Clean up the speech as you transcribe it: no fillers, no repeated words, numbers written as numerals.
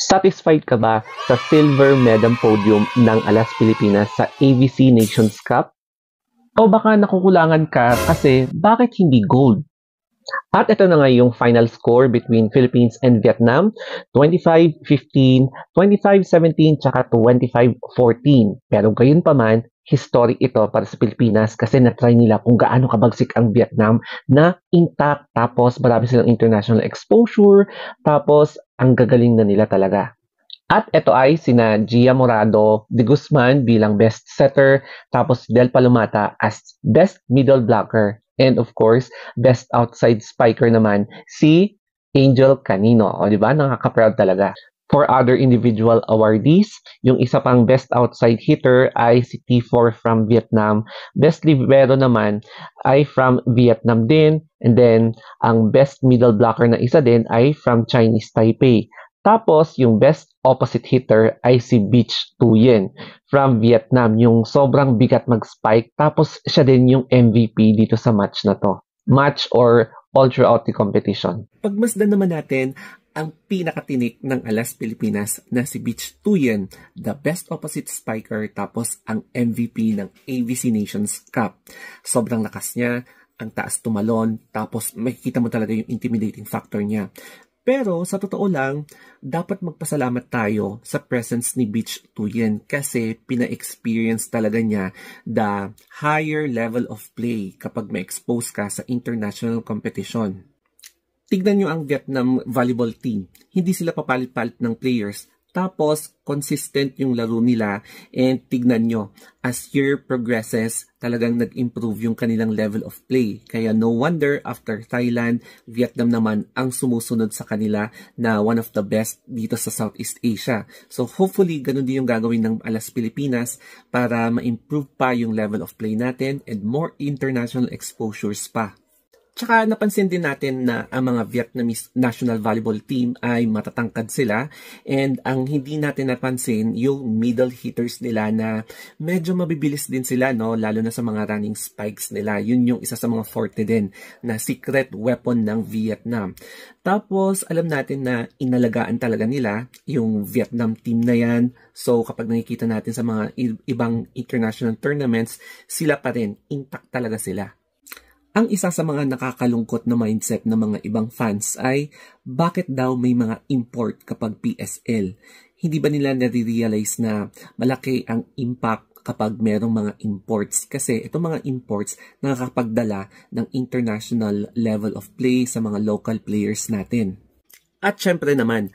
Satisfied ka ba sa silver medal podium ng Alas Pilipinas sa ABC Nations Cup? O baka nakukulangan ka kasi bakit hindi gold? At ito na nga yung final score between Philippines and Vietnam, 25-15, 25-17, tsaka 25-14. Pero gayon pa man, historic ito para sa Pilipinas kasi na-try nila kung gaano kabagsik ang Vietnam na intact, tapos marami silang international exposure, tapos ang gagaling na nila talaga. At ito ay sina Gia Morado de Guzman bilang best setter, tapos Del Palomata as best middle blocker. And of course, best outside spiker naman si Angel Canino. O di ba? Nakaka-proud talaga. For other individual awardees, yung isa pang best outside hitter ay si T4 from Vietnam. Best libero naman ay from Vietnam din. And then, ang best middle blocker na isa din ay from Chinese Taipei. Tapos, yung best opposite hitter ay si Beach Tuyen from Vietnam. Yung sobrang bigat mag-spike. Tapos, siya din yung MVP dito sa match na to. Match or all throughout the competition. Pagmasdan naman natin ang pinakatinik ng Alas Pilipinas na si Beach Tuyen, the best opposite spiker, tapos ang MVP ng ABC Nations Cup. Sobrang lakas niya, ang taas tumalon, tapos makikita mo talaga yung intimidating factor niya. Pero sa totoo lang, dapat magpasalamat tayo sa presence ni Beach Tuyen kasi pina-experience talaga niya the higher level of play kapag ma-expose ka sa international competition. Tignan nyo ang Vietnam volleyball team. Hindi sila papalit-palit ng players. Tapos, consistent yung laro nila. And tignan nyo, as year progresses, talagang nag-improve yung kanilang level of play. Kaya no wonder, after Thailand, Vietnam naman ang sumusunod sa kanila na one of the best dito sa Southeast Asia. So hopefully, ganun din yung gagawin ng Alas Pilipinas para ma-improve pa yung level of play natin and more international exposures pa. Tsaka napansin din natin na ang mga Vietnamese national volleyball team ay matatangkad sila, and ang hindi natin napansin yung middle hitters nila na medyo mabibilis din sila, no, lalo na sa mga running spikes nila. Yun yung isa sa mga forte din na secret weapon ng Vietnam. Tapos alam natin na inalagaan talaga nila yung Vietnam team na yan. So kapag nakikita natin sa mga ibang international tournaments, sila pa rin, intact talaga sila. Ang isa sa mga nakakalungkot na mindset ng mga ibang fans ay bakit daw may mga import kapag PSL? Hindi ba nila nare-realize na malaki ang impact kapag merong mga imports? Kasi itong mga imports nakakapagdala ng international level of play sa mga local players natin. At syempre naman,